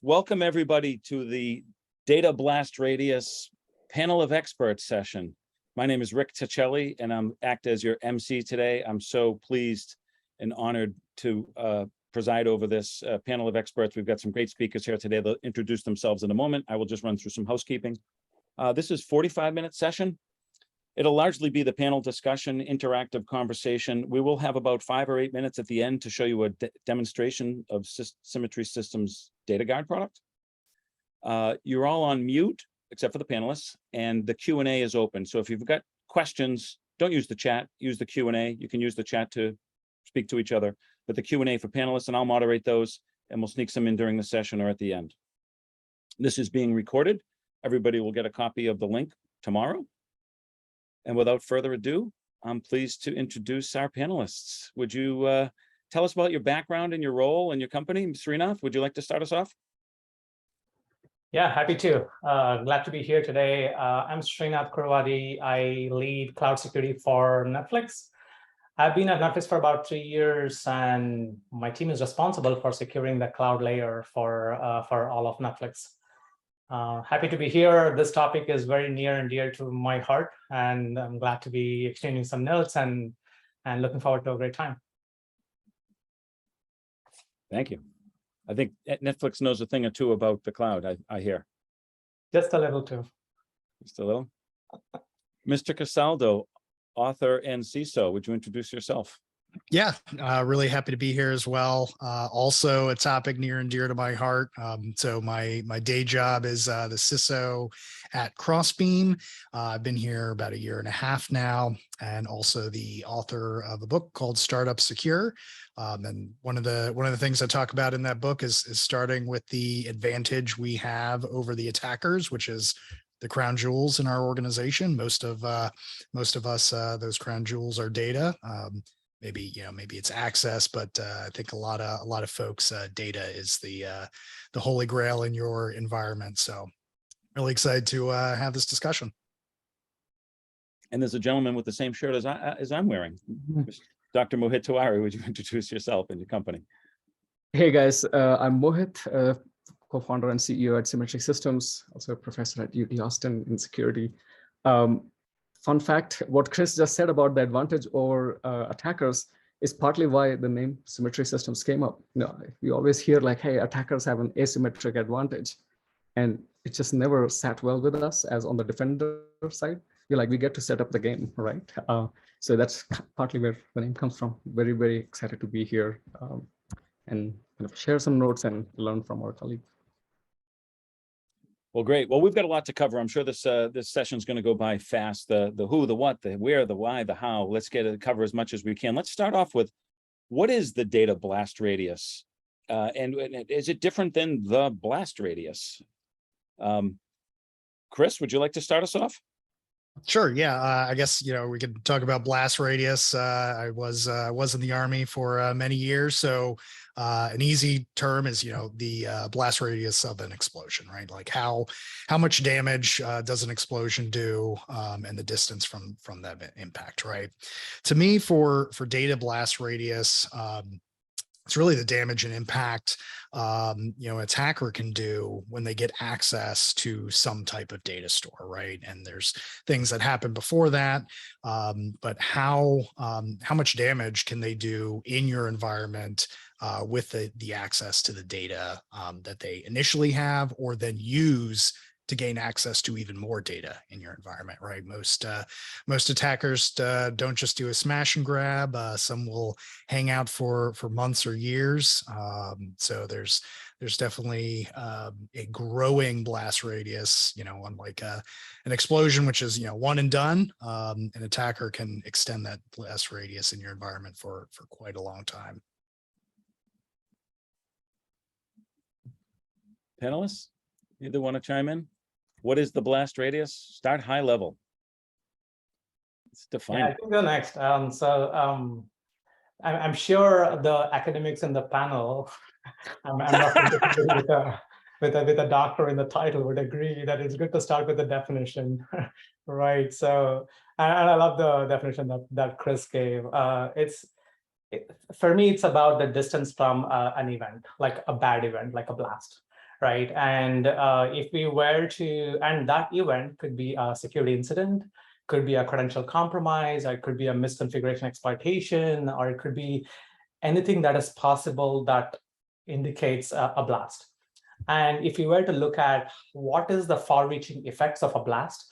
Welcome everybody to the Data Blast Radius panel of experts session. My name is Rick Ticelli and I'm act as your MC today. I'm so pleased and honored to preside over this panel of experts. We've got some great speakers here today. They'll introduce themselves in a moment. I will just run through some housekeeping. This is a 45-minute session. It'll largely be the panel discussion, interactive conversation. We will have about 5 or 8 minutes at the end to show you a demonstration of Symmetry-Systems Data Guard product. You're all on mute, except for the panelists, and the Q&A is open. So if you've got questions, don't use the chat, use the Q&A. You can use the chat to speak to each other, but the Q&A for panelists, and I'll moderate those, and we'll sneak some in during the session or at the end. This is being recorded. Everybody will get a copy of the link tomorrow. And without further ado, I'm pleased to introduce our panelists. Would you tell us about your background and your role and your company? Srinath, would you like to start us off? Yeah, happy to. Glad to be here today. I'm Srinath Kuruvadi. I lead cloud security for Netflix. I've been at Netflix for about 3 years, and my team is responsible for securing the cloud layer for all of Netflix. Happy to be here. This topic is very near and dear to my heart, and I'm glad to be exchanging some notes and looking forward to a great time. Thank you. I think Netflix knows a thing or two about the cloud, I hear. Just a little too. Just a little. Mr. Castaldo, author and CISO, would you introduce yourself? Yeah, really happy to be here as well. Also a topic near and dear to my heart. So my day job is the CISO at Crossbeam. I've been here about 1.5 years now, and also the author of a book called Startup Secure. And one of the things I talk about in that book is starting with the advantage we have over the attackers, which is the crown jewels in our organization. Most of us, those crown jewels are data. Maybe it's access, but I think a lot of folks, data is the holy grail in your environment. So really excited to have this discussion. And there's a gentleman with the same shirt as I'm wearing. Dr. Mohit Tiwari, would you introduce yourself and your company? Hey guys, I'm Mohit, co-founder and CEO at Symmetry-Systems, also a professor at UT Austin in security. Fun fact, what Chris just said about the advantage over attackers is partly why the name Symmetry-Systems came up. You always hear like, hey, attackers have an asymmetric advantage, and it just never sat well with us as on the defender side. You're like, we get to set up the game, right? So that's partly where the name comes from. Very, very excited to be here and kind of share some notes and learn from our colleagues. Well, great. Well, we've got a lot to cover. I'm sure this session is going to go by fast. The who, the what, the where, the why, the how. Let's cover as much as we can. Let's start off with, what is the data blast radius? And is it different than the blast radius? Chris, would you like to start us off? Sure. Yeah. I guess, we could talk about blast radius. I was in the Army for many years. So an easy term is, the blast radius of an explosion, right? Like how much damage does an explosion do, and the distance from that impact, right? To me, for data blast radius, it's really the damage and impact an attacker can do when they get access to some type of data store, right? And there's things that happen before that, but how much damage can they do in your environment with the access to the data that they initially have, or then use to gain access to even more data in your environment, right? Most attackers don't just do a smash and grab. Some will hang out for months or years. So there's definitely a growing blast radius. Unlike an explosion, which is one and done, an attacker can extend that blast radius in your environment for quite a long time. Panelists, either want to chime in? What is the blast radius? Start high level. Let's define it. I can go next. I'm sure the academics in the panel, I'm not with a doctor in the title, would agree that it's good to start with the definition, right? So, and I love the definition that Chris gave. For me, it's about the distance from an event, like a bad event, like a blast. right? And if we were to, and that event could be a security incident, could be a credential compromise, or it could be a misconfiguration exploitation, or it could be anything that is possible that indicates a blast. And if you were to look at what is the far-reaching effects of a blast,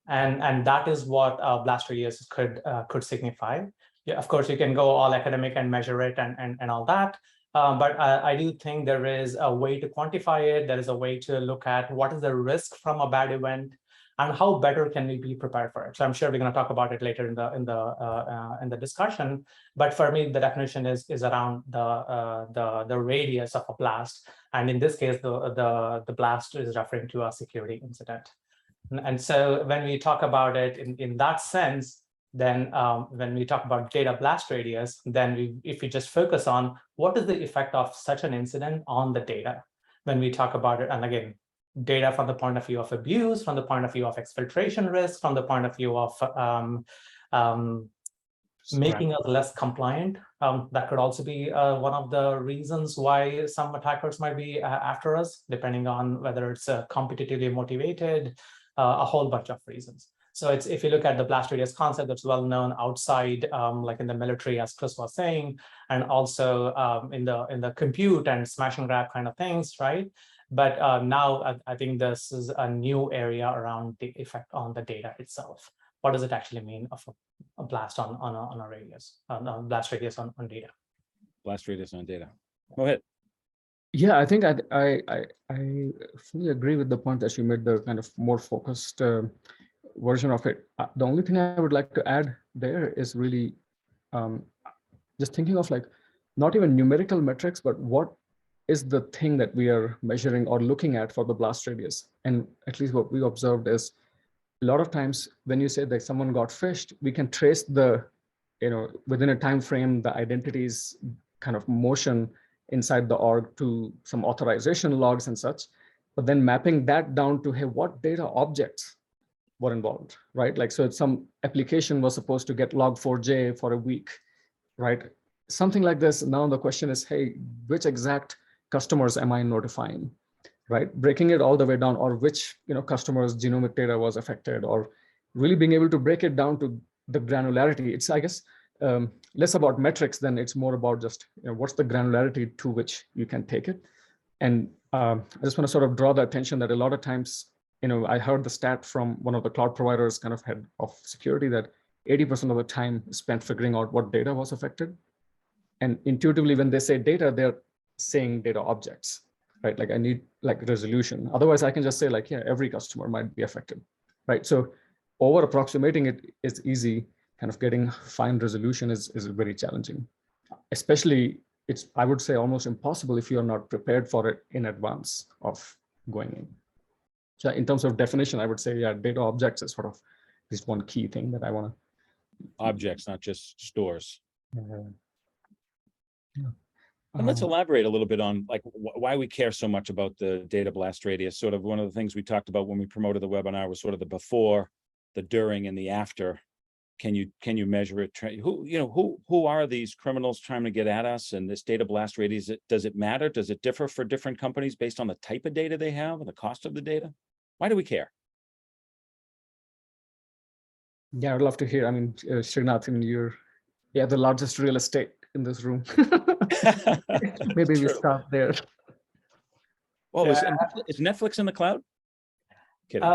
and that is what blast radius could signify. Yeah, of course, you can go all academic and measure it and all that. But I do think there is a way to quantify it. There is a way to look at what is the risk from a bad event, and how better can we be prepared for it. So I'm sure we're going to talk about it later in the discussion. But for me, the definition is around the radius of a blast, and in this case, the blast is referring to a security incident. And so when we talk about it in that sense, then when we talk about data blast radius, then if we just focus on what is the effect of such an incident on the data, when we talk about it, and again, data from the point of view of abuse, from the point of view of exfiltration risk, from the point of view of making us less compliant. That could also be one of the reasons why some attackers might be after us, depending on whether it's competitively motivated, a whole bunch of reasons. So it's, if you look at the blast radius concept, that's well known outside, like in the military, as Chris was saying, and also in the compute and smash and grab kind of things, right? But now I think this is a new area around the effect on the data itself. What does it actually mean of a blast on a radius, on blast radius on data? Blast radius on data. Mohit. Yeah, I think I fully agree with the point that you made, the kind of more focused version of it. The only thing I would like to add there is really just thinking of like not even numerical metrics, but what is the thing that we are measuring or looking at for the blast radius. And at least what we observed is a lot of times when you say that someone got phished, we can trace the, within a time frame, the identities kind of motion inside the org to some authorization logs and such, but then mapping that down to, hey, what data objects were involved, right? Like, so some application was supposed to get log4j for a week, right? Something like this. Now the question is, hey, which exact customers am I notifying, right? Breaking it all the way down, or which customers' genomic data was affected, or really being able to break it down to the granularity. It's, I guess, less about metrics than it's more about just what's the granularity to which you can take it. And I just want to sort of draw the attention that a lot of times, I heard the stat from one of the cloud providers, kind of head of security, that 80% of the time is spent figuring out what data was affected. And intuitively, when they say data, they're saying data objects, right? Like I need like resolution. Otherwise, I can just say like, yeah, every customer might be affected, right? So over approximating it is easy. Kind of getting fine resolution is very challenging. Especially, it's, I would say, almost impossible if you're not prepared for it in advance of going in. So in terms of definition, I would say, yeah, data objects is sort of this one key thing that I want to. Objects, not just stores. Yeah. And let's elaborate a little bit on like why we care so much about the data blast radius. Sort of one of the things we talked about when we promoted the webinar was sort of the before, the during, and the after. Can you measure it? Who are these criminals trying to get at us? And this data blast radius, does it matter? Does it differ for different companies based on the type of data they have and the cost of the data? Why do we care? Yeah, I'd love to hear. I mean, Srinath, you're the largest real estate in this room. Maybe we start there. Well, is Netflix in the cloud? Kidding.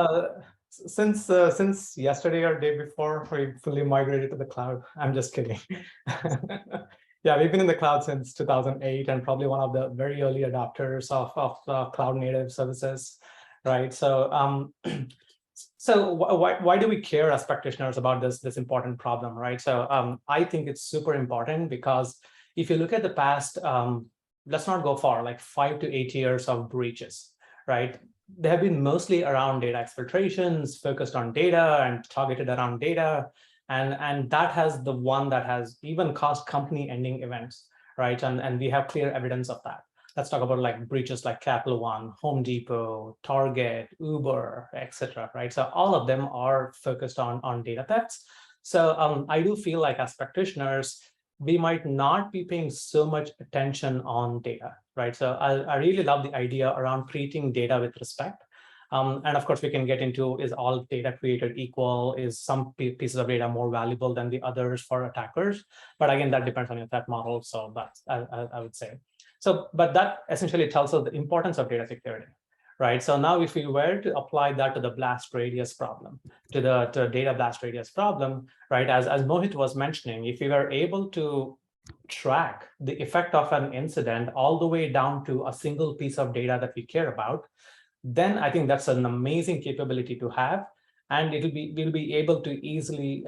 Since yesterday or day before, we fully migrated to the cloud. I'm just kidding. Yeah, we've been in the cloud since 2008 and probably one of the very early adopters of cloud native services, right? So, so why do we care as practitioners about this important problem, right? So I think it's super important because if you look at the past, let's not go far, like 5 to 8 years of breaches, right? They have been mostly around data exfiltrations, focused on data and targeted around data. And that has the one that has even caused company ending events, right? And we have clear evidence of that. Let's talk about like breaches like Capital One, Home Depot, Target, Uber, etc. right? So all of them are focused on data thefts. So I do feel like as practitioners, we might not be paying so much attention on data, right? So I really love the idea around treating data with respect. And of course, we can get into, is all data created equal? Is some pieces of data more valuable than the others for attackers? But again, that depends on your threat model. So that's, I would say. So, but that essentially tells us the importance of data security, right? So now if we were to apply that to the blast radius problem, to the data blast radius problem, right? As Mohit was mentioning, if we were able to track the effect of an incident all the way down to a single piece of data that we care about, then I think that's an amazing capability to have. And we'll be able to easily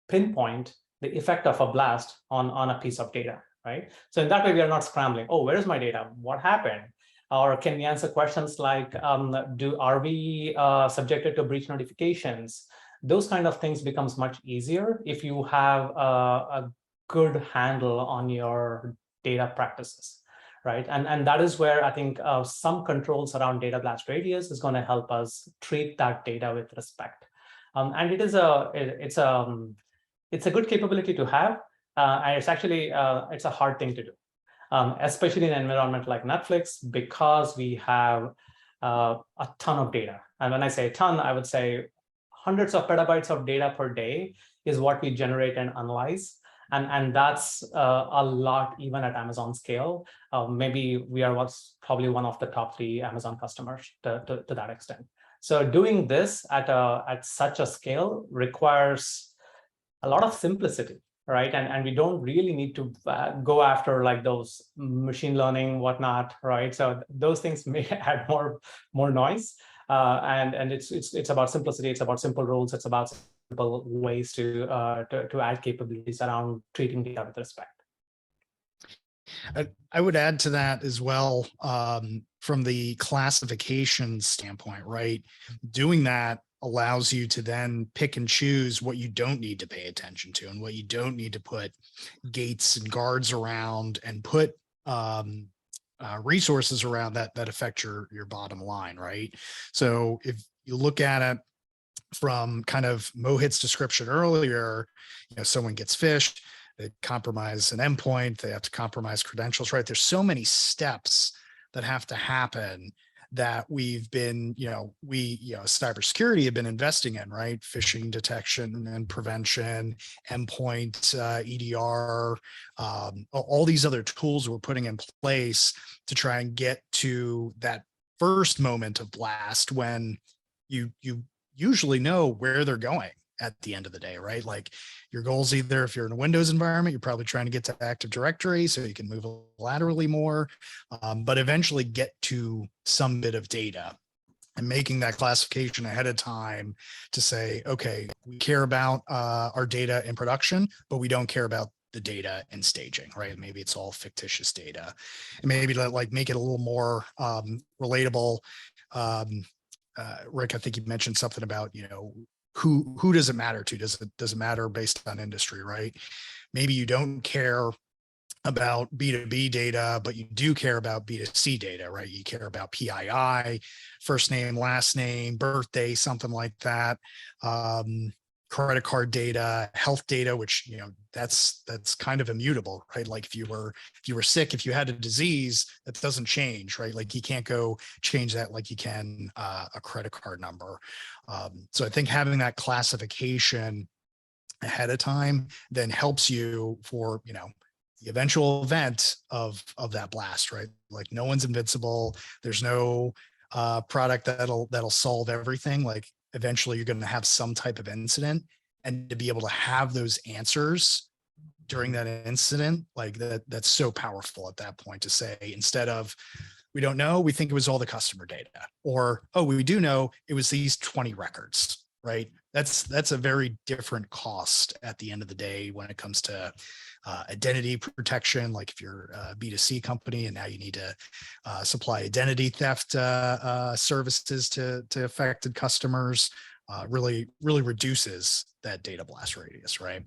pinpoint the effect of a blast on a piece of data, right? So in that way, we are not scrambling. Oh, where's my data? What happened? Or can we answer questions like, are we subjected to breach notifications? Those kind of things becomes much easier if you have a good handle on your data practices, right? And that is where I think some controls around data blast radius is going to help us treat that data with respect. And it's a good capability to have, and it's actually it's a hard thing to do, especially in an environment like Netflix, because we have a ton of data. And when I say a ton, I would say hundreds of petabytes of data per day is what we generate and analyze. And that's a lot even at Amazon scale. Maybe we are probably one of the top 3 Amazon customers to that extent. So doing this at such a scale requires a lot of simplicity, right? And we don't really need to go after like those machine learning, whatnot, right? So those things may add more noise. And it's about simplicity. It's about simple rules. It's about simple ways to add capabilities around treating data with respect. I would add to that as well, from the classification standpoint, right? Doing that allows you to then pick and choose what you don't need to pay attention to and what you don't need to put gates and guards around and put resources around that affect your bottom line, right? So if you look at it from kind of Mohit's description earlier, someone gets phished, they compromise an endpoint, they have to compromise credentials, right? There's so many steps that have to happen that we've been, cybersecurity have been investing in, right? Phishing detection and prevention, endpoint, EDR, all these other tools we're putting in place to try and get to that first moment of blast when you usually know where they're going at the end of the day, right? Like your goals, either if you're in a Windows environment, you're probably trying to get to Active Directory so you can move laterally more, but eventually get to some bit of data and making that classification ahead of time to say, okay, we care about our data in production, but we don't care about the data in staging, right? Maybe it's all fictitious data, and maybe like make it a little more relatable. Rick, I think you mentioned something about, who does it matter to? Does it matter based on industry, right? Maybe you don't care about B2B data, but you do care about B2C data, right? You care about PII, first name, last name, birthday, something like that. Credit card data, health data, which, that's kind of immutable, right? Like if you were sick, if you had a disease, that doesn't change, right? Like you can't go change that like you can a credit card number. So I think having that classification ahead of time then helps you for, the eventual event of that blast, right? Like no one's invincible. There's no product that'll solve everything. Like eventually you're going to have some type of incident, and to be able to have those answers during that incident, like that's so powerful at that point to say, instead of, we don't know, we think it was all the customer data, or, oh, we do know it was these 20 records, right? That's a very different cost at the end of the day when it comes to identity protection. Like if you're a B2C company and now you need to supply identity theft services to affected customers, really reduces that data blast radius, right?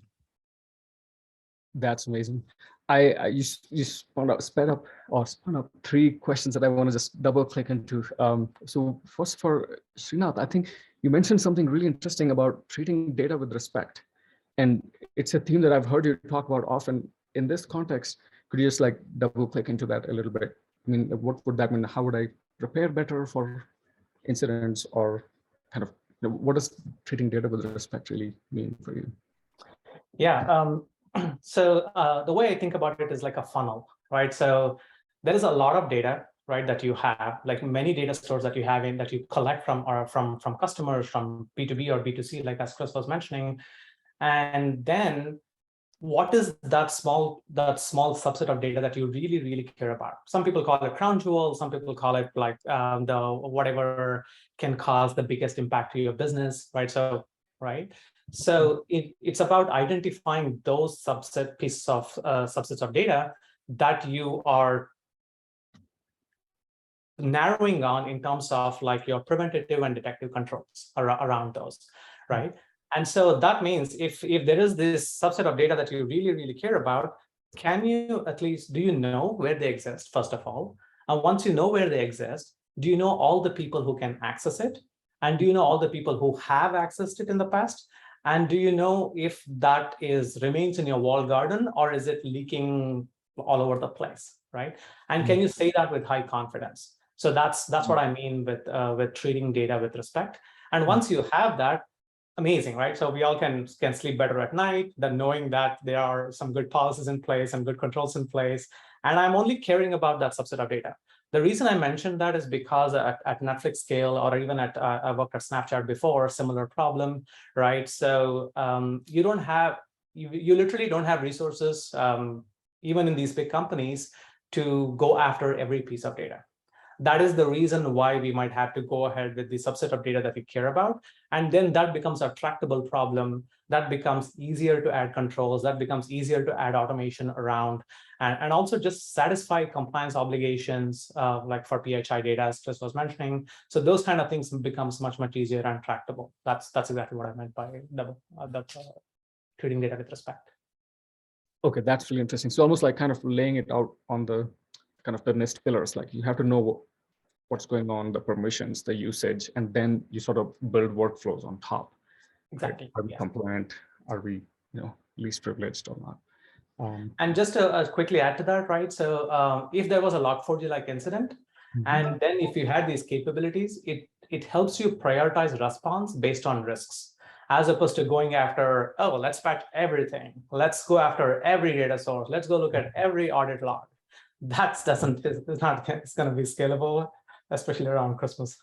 That's amazing. You spun up 3 questions that I want to just double click into. So first, for Srinath, I think you mentioned something really interesting about treating data with respect. And it's a theme that I've heard you talk about often. In this context, could you just like double click into that a little bit? I mean, what would that mean? How would I prepare better for incidents, or kind of, what does treating data with respect really mean for you? Yeah. So the way I think about it is like a funnel, right? So there is a lot of data, right, that you have, like many data stores that you have in that you collect from, or from customers, from B2B or B2C, like as Chris was mentioning. And then what is that small subset of data that you really care about? Some people call it crown jewel, some people call it like the whatever can cause the biggest impact to your business, right? So it's about identifying those subsets of data that you are narrowing on in terms of like your preventative and detective controls around those, right? And so that means if there is this subset of data that you really care about, can you at least, do you know where they exist, first of all? And once you know where they exist, do you know all the people who can access it? And do you know all the people who have accessed it in the past? And do you know if that remains in your walled garden, or is it leaking all over the place, right? And can you say that with high confidence? So that's what I mean with treating data with respect. And once you have that, amazing, right? So we all can sleep better at night, than knowing that there are some good policies in place and good controls in place. And I'm only caring about that subset of data. The reason I mentioned that is because at Netflix scale, or even I worked at Snapchat before, similar problem, right? So you don't have, you literally don't have resources, even in these big companies, to go after every piece of data. That is the reason why we might have to go ahead with the subset of data that we care about. And then that becomes a tractable problem. That becomes easier to add controls. That becomes easier to add automation around, and also just satisfy compliance obligations, like for PHI data, as Chris was mentioning. So those kind of things becomes much easier and tractable. That's exactly what I meant by treating data with respect. Okay, that's really interesting. So almost like kind of laying it out on the kind of the next pillars, like you have to know what's going on, the permissions, the usage, and then you sort of build workflows on top. Exactly. Right? Are we compliant? Are we, least privileged or not? And just to quickly add to that, right? So if there was a Log4j like incident, and then if you had these capabilities, it helps you prioritize response based on risks, as opposed to going after, oh, let's patch everything. Let's go after every data source. Let's go look at every audit log. It's going to be scalable, especially around Christmas.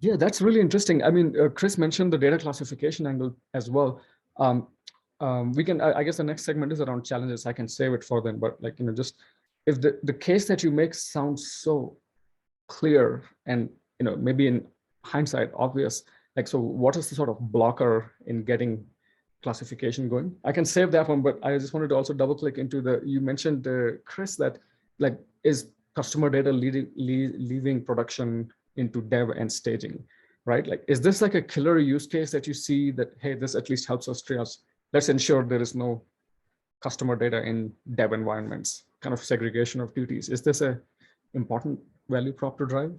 Yeah, that's really interesting. I mean, Chris mentioned the data classification angle as well. We can, I guess the next segment is around challenges. I can save it for them, but like, just if the case that you make sounds so clear and, maybe in hindsight, obvious, like, so what is the sort of blocker in getting classification going? I can save that one, but I just wanted to also double click into you mentioned, Chris, that like, is customer data leaving production into dev and staging, right? Like, is this like a killer use case that you see that, hey, this at least helps us triage? Let's ensure there is no customer data in dev environments, kind of segregation of duties. Is this a important value prop to drive?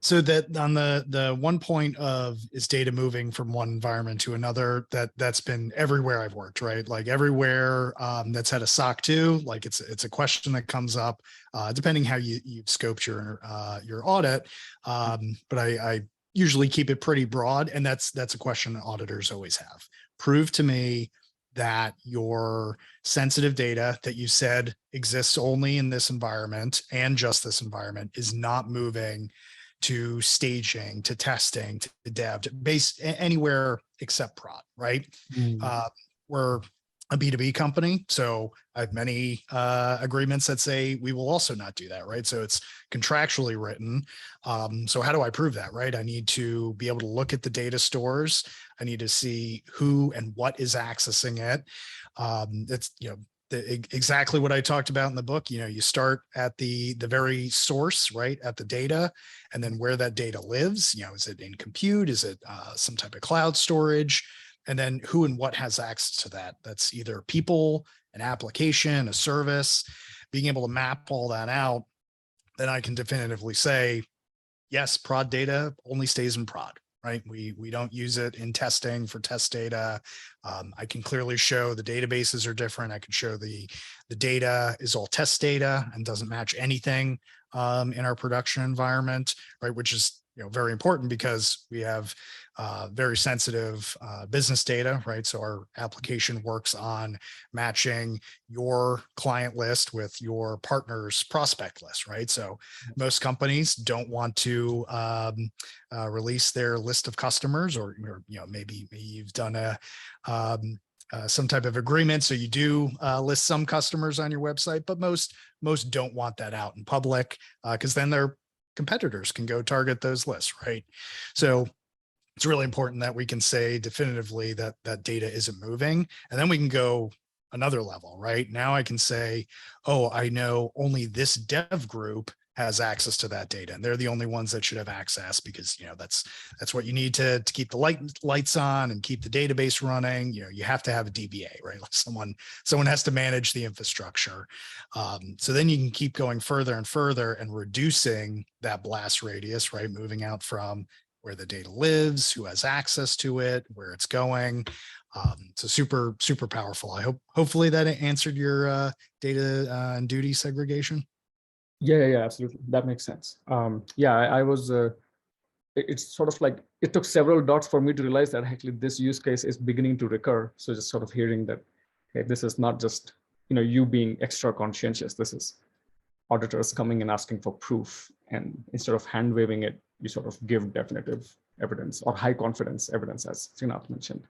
So that on the one point of is data moving from one environment to another, that's been everywhere I've worked, right? Like everywhere that's had a SOC 2, like it's a question that comes up depending how you've scoped your audit. But I usually keep it pretty broad, and that's a question that auditors always have. Prove to me that your sensitive data that you said exists only in this environment and just this environment is not moving to staging, to testing, to dev, to base anywhere except prod, right? We're a B2B company, so I have many agreements that say we will also not do that, right? So it's contractually written. So how do I prove that, right? I need to be able to look at the data stores. I need to see who and what is accessing it. It's, exactly what I talked about in the book. You start at the very source, right, at the data, and then where that data lives. Is it in compute? Is it some type of cloud storage? And then who and what has access to that? That's either people, an application, a service. Being able to map all that out, then I can definitively say, yes, prod data only stays in prod, right? We don't use it in testing for test data. I can clearly show the databases are different. I can show the data is all test data and doesn't match anything in our production environment, right? Which is very important because we have very sensitive business data, right? So our application works on matching your client list with your partner's prospect list, right? So most companies don't want to release their list of customers, or maybe you've done some type of agreement, so you do list some customers on your website, but most don't want that out in public because then their competitors can go target those lists, right? So it's really important that we can say definitively that that data isn't moving, and then we can go another level, right? Now I can say, oh, I know only this dev group has access to that data, and they're the only ones that should have access, because that's what you need to keep the lights on and keep the database running. You have to have a DBA, right? Like someone has to manage the infrastructure. So then you can keep going further and further and reducing that blast radius, right? Moving out from where the data lives, who has access to it, where it's going. So super powerful. Hopefully that answered your data and duty segregation. Yeah, absolutely. That makes sense. Yeah, I was, it's sort of like, it took several dots for me to realize that actually this use case is beginning to recur. So just sort of hearing that, okay, this is not just, you being extra conscientious. This is auditors coming and asking for proof. And instead of hand waving it, you sort of give definitive evidence or high confidence evidence, as Srinath mentioned,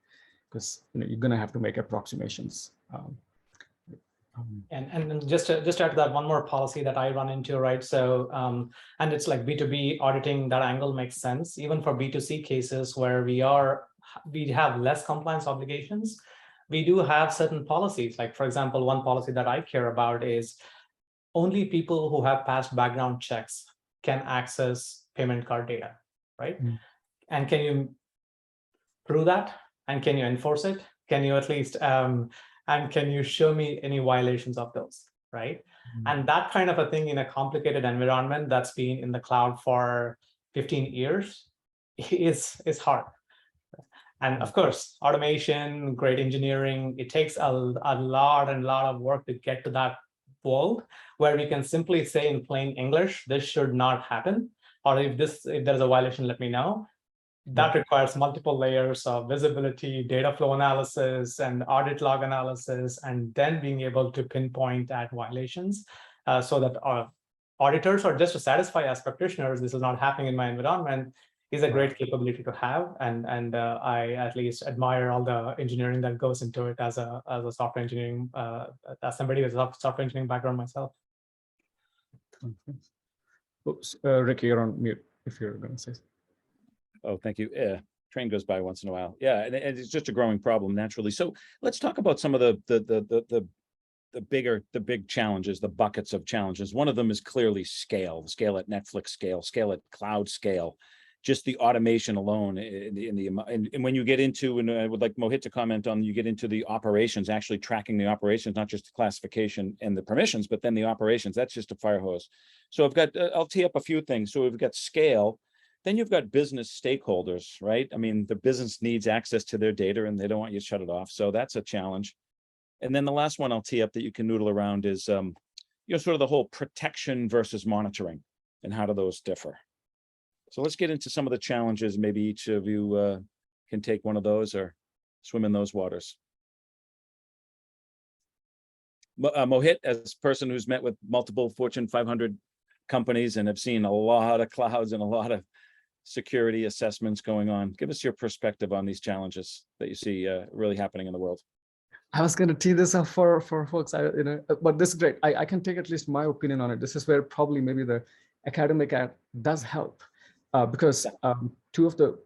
because you're going to have to make approximations. And just to add to that, one more policy that I run into, right? So, and it's like B2B auditing, that angle makes sense, even for B2C cases where we have less compliance obligations. We do have certain policies. Like, for example, one policy that I care about is only people who have passed background checks can access payment card data, right? Mm. And can you prove that? And can you enforce it? Can you at least, and can you show me any violations of those, right? And that kind of a thing in a complicated environment that's been in the cloud for 15 years is hard. And of course, automation, great engineering, it takes a lot of work to get to that world where we can simply say in plain English, this should not happen. Or if there's a violation, let me know. That requires multiple layers of visibility, data flow analysis, and audit log analysis, and then being able to pinpoint at violations so that our auditors, or just to satisfy as practitioners, this is not happening in my environment, is a great capability to have. And I at least admire all the engineering that goes into it as a software engineering, as somebody with a software engineering background myself. Oops, Ricky, you're on mute if you're going to say something. Oh, thank you. Yeah, train goes by once in a while. Yeah, and it's just a growing problem naturally. So let's talk about some of the big challenges, the buckets of challenges. One of them is clearly scale at Netflix scale at cloud scale. Just the automation alone and when you get into, and I would like Mohit to comment on, you get into the operations, actually tracking the operations, not just the classification and the permissions, but then the operations, that's just a fire hose. So I'll tee up a few things. So we've got scale. Then you've got business stakeholders, right? I mean, the business needs access to their data and they don't want you to shut it off. So that's a challenge. And then the last one I'll tee up that you can noodle around is, sort of the whole protection versus monitoring and how do those differ? So let's get into some of the challenges. Maybe each of you can take one of those or swim in those waters. Mohit, as a person who's met with multiple Fortune 500 companies and have seen a lot of clouds and a lot of security assessments going on, give us your perspective on these challenges that you see really happening in the world. I was going to tee this up for folks, but this is great. I can take at least my opinion on it. This is where probably maybe the academic does help because two of the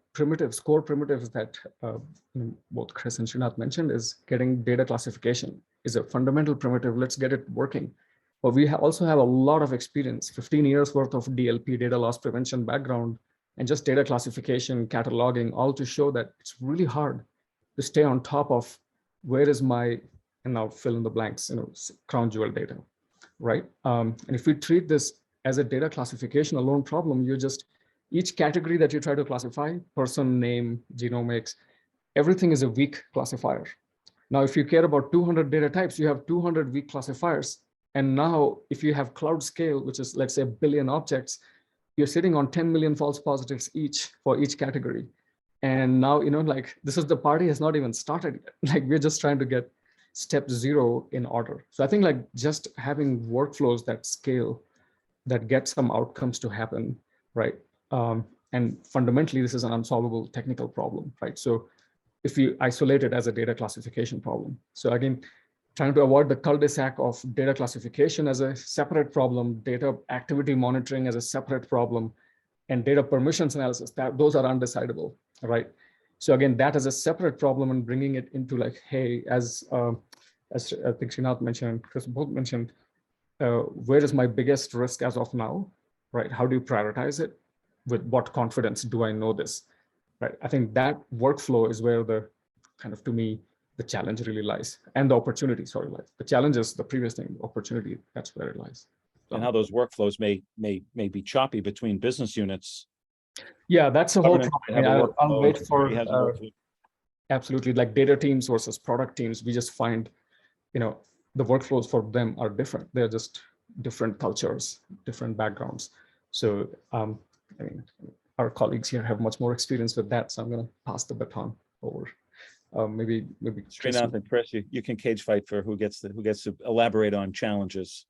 core primitives that both Chris and Srinath mentioned is getting data classification is a fundamental primitive. Let's get it working. But we also have a lot of experience, 15 years worth of DLP, data loss prevention background, and just data classification, cataloging, all to show that it's really hard to stay on top of where is my, and now fill in the blanks, crown jewel data, right? And if we treat this as a data classification alone problem, you're each category that you try to classify, person, name, genomics, everything is a weak classifier. Now, if you care about 200 data types, you have 200 weak classifiers. And now if you have cloud scale, which is, let's say, 1 billion objects, you're sitting on 10 million false positives each for each category. And now, like, this is the party has not even started yet. Like, we're just trying to get step 0 in order. So I think like just having workflows that scale, that get some outcomes to happen, right? And fundamentally, this is an unsolvable technical problem, right? So if we isolate it as a data classification problem. So again, trying to avoid the cul-de-sac of data classification as a separate problem, data activity monitoring as a separate problem, and data permissions analysis, those are undecidable, right? So again, that is a separate problem, and bringing it into like, hey, as I think Srinath mentioned, Chris both mentioned, where is my biggest risk as of now, right? How do you prioritize it? With what confidence do I know this, right? I think that workflow is where the kind of, to me, the challenge really lies, and the opportunity, sorry, lies. The challenge is the previous thing, opportunity, that's where it lies. So, And how those workflows may be choppy between business units. yeah, that's a whole Government problem. have a I'll workflow, wait security for, has a workflow. absolutely, like data teams versus product teams, we just find, the workflows for them are different. They're just different cultures, different backgrounds. So, I mean, our colleagues here have much more experience with that. So I'm going to pass the baton over. Maybe Chris. Srinath and Chris, you can cage fight for who gets to elaborate on challenges.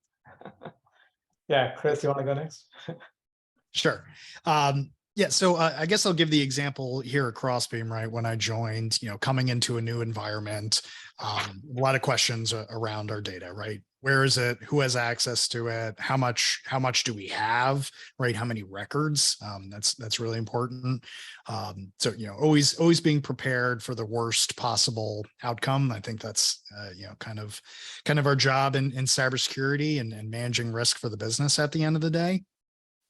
Yeah, Chris, you want to go next? Sure. Yeah, so I guess I'll give the example here at Crossbeam, right? When I joined, coming into a new environment, a lot of questions around our data, right? Where is it? Who has access to it? How much do we have, right? How many records? That's really important. So, always being prepared for the worst possible outcome. I think that's, kind of our job in cybersecurity and managing risk for the business at the end of the day.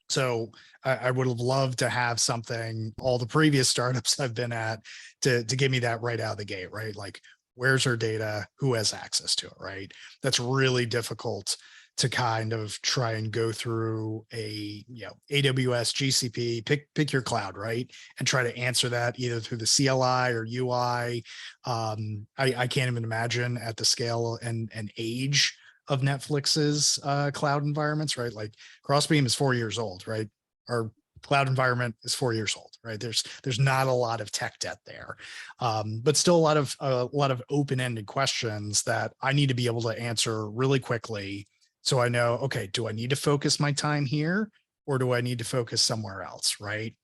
So I would have loved to have something, all the previous startups I've been at, to give me that right out of the gate, right? Like, where's our data? Who has access to it, right? That's really difficult to kind of try and go through a, AWS, GCP, pick your cloud, right? And try to answer that either through the CLI or UI. I can't even imagine at the scale and age of Netflix's cloud environments, right? Like, Crossbeam is 4 years old, right? Our cloud environment is 4 years old, right? There's not a lot of tech debt there, but still a lot of open-ended questions that I need to be able to answer really quickly. So I know, okay, do I need to focus my time here, or do I need to focus somewhere else, right?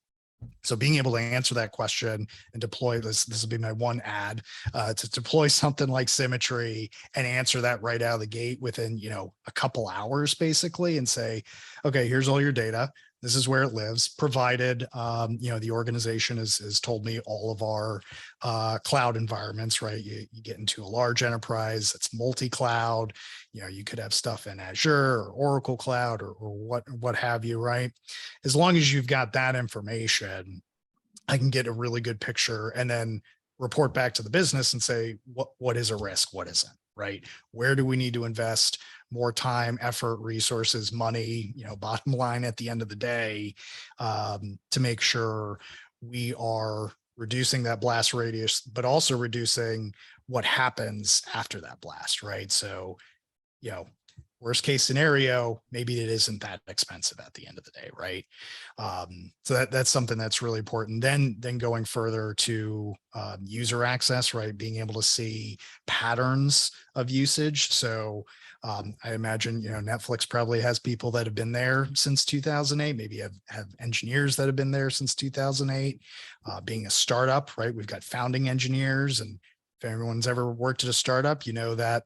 So being able to answer that question and deploy this will be my one ad, to deploy something like Symmetry and answer that right out of the gate within, a couple hours, basically, and say, okay, here's all your data. This is where it lives, provided, the organization has told me all of our cloud environments, right? You get into a large enterprise that's multi-cloud, you could have stuff in Azure or Oracle Cloud or what have you, right? As long as you've got that information, I can get a really good picture and then report back to the business and say, what is a risk? What isn't, right? Where do we need to invest more time, effort, resources, money, bottom line at the end of the day, to make sure we are reducing that blast radius, but also reducing what happens after that blast, right? So, worst case scenario, maybe it isn't that expensive at the end of the day, right? So that's something that's really important. Then going further to user access, right? Being able to see patterns of usage. So I imagine, Netflix probably has people that have been there since 2008, maybe have engineers that have been there since 2008. Being a startup, right? We've got founding engineers, and if everyone's ever worked at a startup, that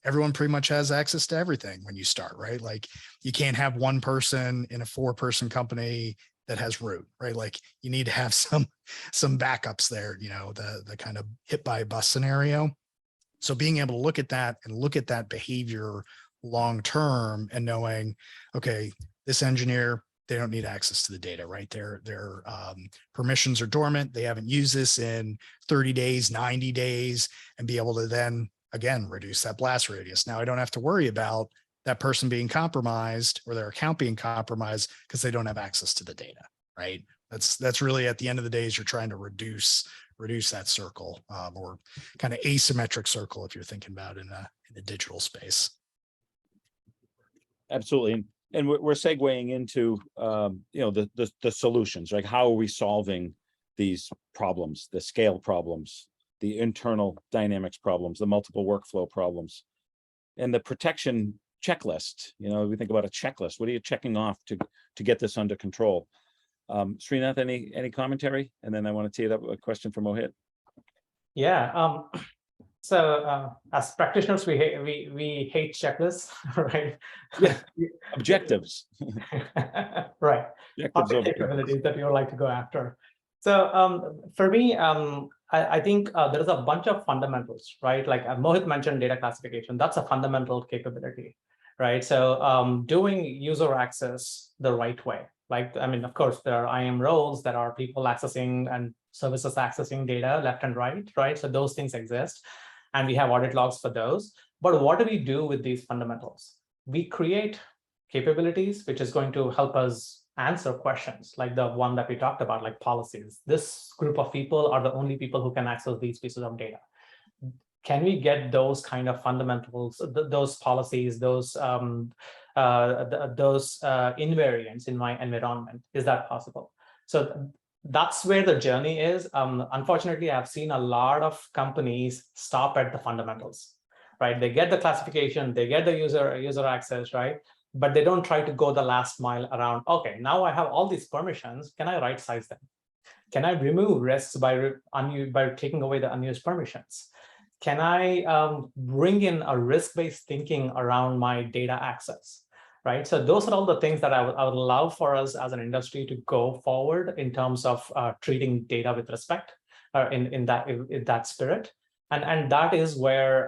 everyone pretty much has access to everything when you start, right? Like, you can't have one person in a 4-person company that has root, right? Like, you need to have some backups there, the kind of hit by a bus scenario. So being able to look at that behavior long term and knowing, okay, this engineer, they don't need access to the data, right? Their permissions are dormant. They haven't used this in 30 days, 90 days, and be able to then, again, reduce that blast radius. Now I don't have to worry about that person being compromised or their account being compromised because they don't have access to the data, right? That's really at the end of the day is you're trying to reduce that circle, or kind of asymmetric circle if you're thinking about in a digital space. Absolutely. And we're segueing into, the solutions, right? How are we solving these problems, the scale problems, the internal dynamics problems, the multiple workflow problems, and the protection checklist? We think about a checklist. What are you checking off to get this under control? Srinath, any commentary? And then I want to tee it up with a question for Mohit. Yeah. So as practitioners, we hate checklists, right? Yeah. Objectives. Right. Objectives Capabilities that you would like to go after. So for me, I think there is a bunch of fundamentals, right? Like Mohit mentioned data classification. That's a fundamental capability, right? So doing user access the right way. Like, I mean, of course, there are IAM roles that are people accessing and services accessing data left and right? So those things exist. And we have audit logs for those. But what do we do with these fundamentals? We create capabilities, which is going to help us answer questions like the one that we talked about, like policies. This group of people are the only people who can access these pieces of data. Can we get those kind of fundamentals, those policies, those invariants in my environment? Is that possible? So that's where the journey is. Unfortunately, I've seen a lot of companies stop at the fundamentals, right? They get the classification, they get the user access, right? But they don't try to go the last mile around, okay, now I have all these permissions, can I right size them? Can I remove risks by taking away the unused permissions? Can I bring in a risk-based thinking around my data access? Right. So those are all the things that I would love for us as an industry to go forward in terms of treating data with respect, in that spirit. And that is where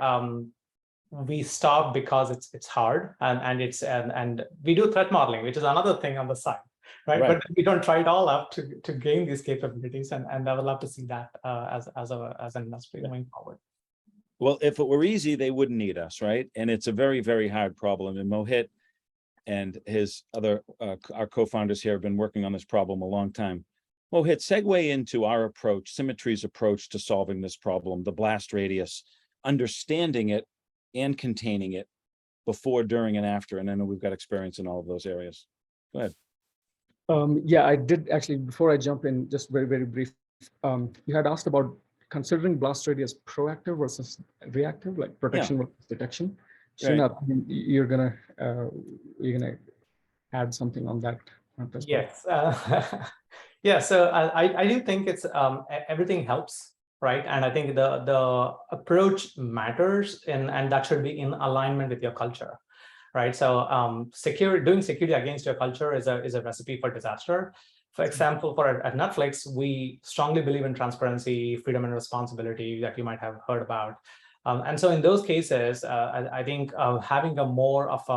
we stop because it's hard, and we do threat modeling, which is another thing on the side, right? But we don't try it all up to gain these capabilities, and I would love to see that as an industry going forward. Well, if it were easy, they wouldn't need us, right? And it's a very, very hard problem. And Mohit and his other, our co-founders here have been working on this problem a long time. Mohit, segue into our approach, Symmetry's approach to solving this problem, the blast radius, understanding it and containing it before, during, and after. And I know we've got experience in all of those areas. Go ahead. Yeah, I did actually, before I jump in, just very, very brief. You had asked about considering blast radius proactive versus reactive, like protection versus detection. Srinath, you're gonna add something on that. Yes. Yeah. So I do think it's everything helps, right? And I think the approach matters, and that should be in alignment with your culture, right? So doing security against your culture is a recipe for disaster. For example, at Netflix, we strongly believe in transparency, freedom, and responsibility that you might have heard about. And so in those cases, I think having a more of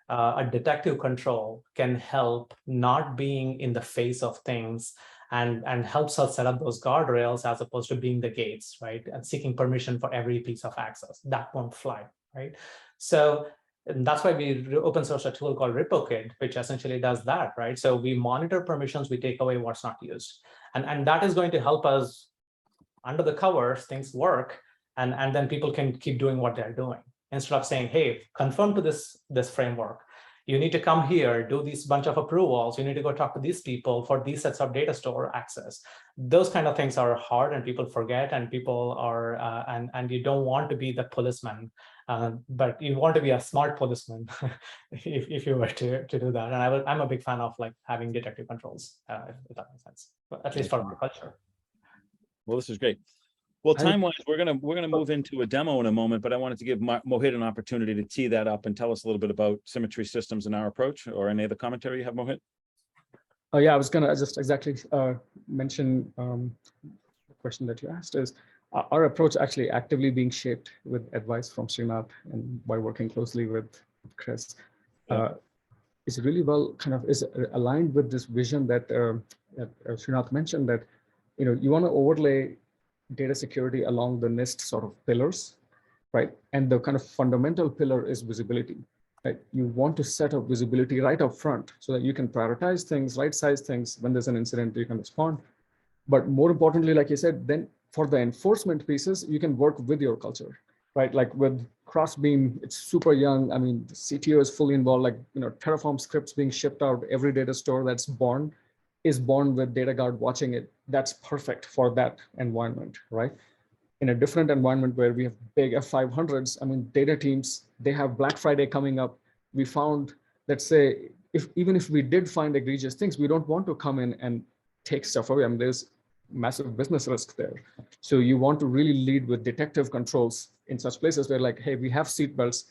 a detective control can help not being in the face of things, and helps us set up those guardrails as opposed to being the gates, right? And seeking permission for every piece of access. That won't fly, right? So and that's why we open source a tool called RepoKit, which essentially does that, right? So we monitor permissions, we take away what's not used. And that is going to help us under the covers, things work, and then people can keep doing what they're doing. Instead of saying, hey, conform to this framework. You need to come here, do these bunch of approvals. You need to go talk to these people for these sets of data store access. Those kind of things are hard, and people forget, and people are, and you don't want to be the policeman. But you want to be a smart policeman if you were to do that. And I'm a big fan of like having detective controls, if that makes sense, but at least for our culture. Well, this is great. Well, time-wise, we're gonna move into a demo in a moment, but I wanted to give Mohit an opportunity to tee that up and tell us a little bit about Symmetry-Systems and our approach, or any other commentary you have, Mohit. Oh yeah, I was gonna just exactly mention the question that you asked is our approach actually actively being shaped with advice from Srinath and by working closely with Chris. Is really well is aligned with this vision that Srinath mentioned, that you want to overlay data security along the NIST sort of pillars, right? And the kind of fundamental pillar is visibility. right? You want to set up visibility right up front so that you can prioritize things, right size things. When there's an incident, you can respond. But more importantly, like you said, then for the enforcement pieces, you can work with your culture, right? Like with Crossbeam, it's super young. I mean, the CTO is fully involved, like, Terraform scripts being shipped out, every data store that's born is born with DataGuard watching it. That's perfect for that environment, right? In a different environment where we have big F500s, I mean, data teams, they have Black Friday coming up. We found, let's say, even if we did find egregious things, we don't want to come in and take stuff away. I mean, there's massive business risk there. So you want to really lead with detective controls in such places where, like, hey, we have seatbelts,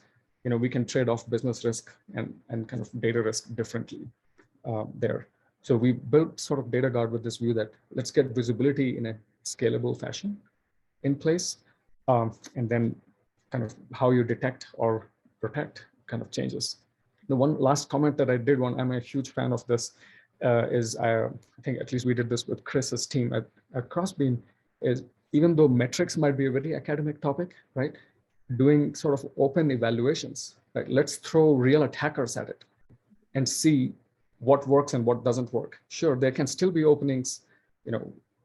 we can trade off business risk and kind of data risk differently there. So we built sort of DataGuard with this view that let's get visibility in a scalable fashion in place, and then kind of how you detect or protect kind of changes. The one last comment that I did want, I'm a huge fan of this, is I think at least we did this with Chris's team at Crossbeam, is even though metrics might be a very academic topic, right? Doing sort of open evaluations, right? Let's throw real attackers at it and see what works and what doesn't work. Sure, there can still be openings,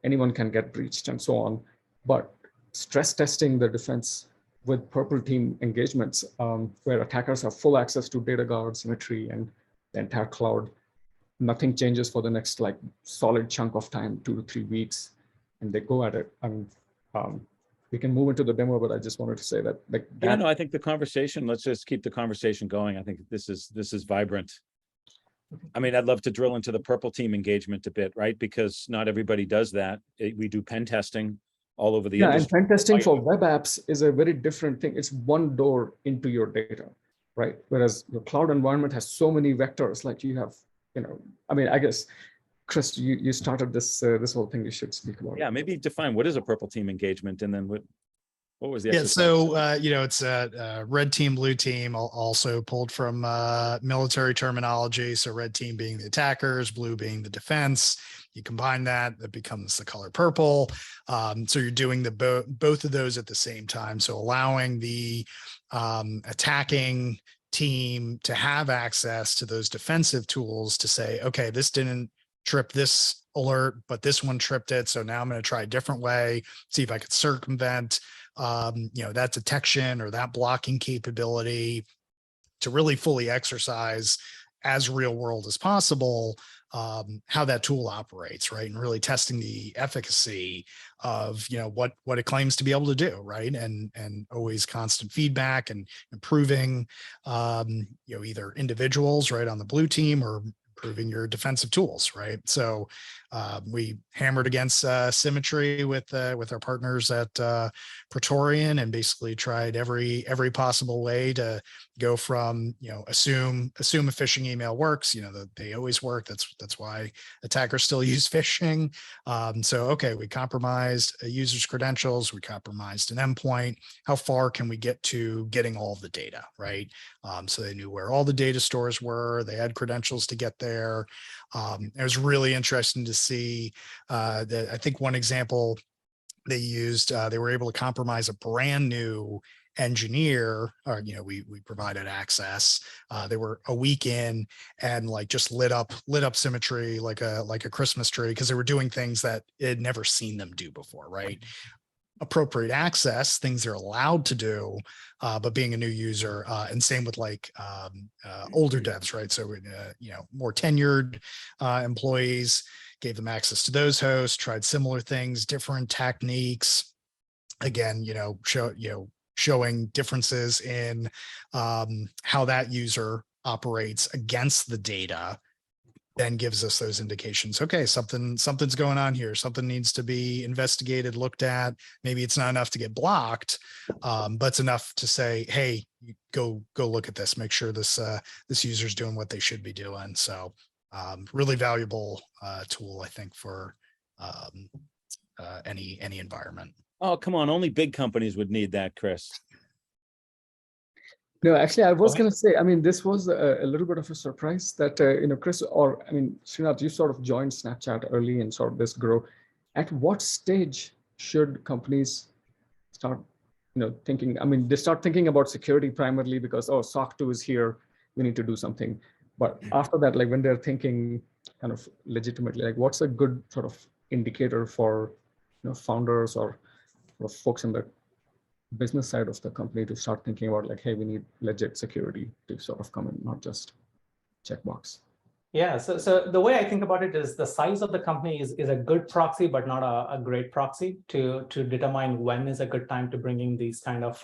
anyone can get breached and so on, but stress testing the defense with purple team engagements, where attackers have full access to DataGuard, Symmetry, and the entire cloud. Nothing changes for the next like solid chunk of time, 2 to 3 weeks, and they go at it. And we can move into the demo, but I just wanted to say that, like, Yeah, no, I think the conversation, let's just keep the conversation going. I think this is vibrant. I mean, I'd love to drill into the purple team engagement a bit, right? Because not everybody does that. We do pen testing all over the industry. And pen testing for web apps is a very different thing. It's one door into your data, right? Whereas your cloud environment has so many vectors, like you have, I mean, I guess, Chris, you started this this whole thing. You should speak about it. Yeah, maybe define what is a purple team engagement, and then what was the exercise? So it's red team, blue team, also pulled from military terminology. So red team being the attackers, blue being the defense. You combine that becomes the color purple. So you're doing both of those at the same time. So allowing the attacking team to have access to those defensive tools to say, okay, this didn't trip this alert, but this one tripped it. So now I'm going to try a different way, see if I could circumvent that detection or that blocking capability, to really fully exercise as real world as possible how that tool operates, right? And really testing the efficacy of what it claims to be able to do, right? And always constant feedback and improving either individuals, right, on the blue team, or improving your defensive tools, right? So we hammered against Symmetry with our partners at Praetorian, and basically tried every possible way to go from assume a phishing email works. They always work. That's why attackers still use phishing. So okay, we compromised a user's credentials. We compromised an endpoint. How far can we get to getting all of the data, right? So they knew where all the data stores were. They had credentials to get there. It was really interesting to see that. I think one example they used, they were able to compromise a brand new engineer, or we provided access. They were a week in, and like just lit up Symmetry like a Christmas tree, because they were doing things that it had never seen them do before, right? Appropriate access, things they're allowed to do, but being a new user, and same with like older devs, right? So more tenured employees, gave them access to those hosts, tried similar things, different techniques. Again, showing differences in how that user operates against the data, then gives us those indications. Okay, something's going on here. Something needs to be investigated, looked at. Maybe it's not enough to get blocked, but it's enough to say, hey, go look at this. Make sure this user's doing what they should be doing. So really valuable tool, I think, for any environment. Oh, come on. Only big companies would need that, Chris. No, actually, I was going to say, I mean, this was a little bit of a surprise that, Chris, or I mean, Srinath, you sort of joined Snapchat early and sort of this grow. At what stage should companies start, thinking? I mean, they start thinking about security primarily because, oh, SOC 2 is here. we need to do something. But after that, like when they're thinking kind of legitimately, like what's a good sort of indicator for founders or folks in the business side of the company to start thinking about like, hey, we need legit security to sort of come in, not just checkbox. Yeah, so the way I think about it is the size of the company is a good proxy, but not a great proxy to determine when is a good time to bring in these kind of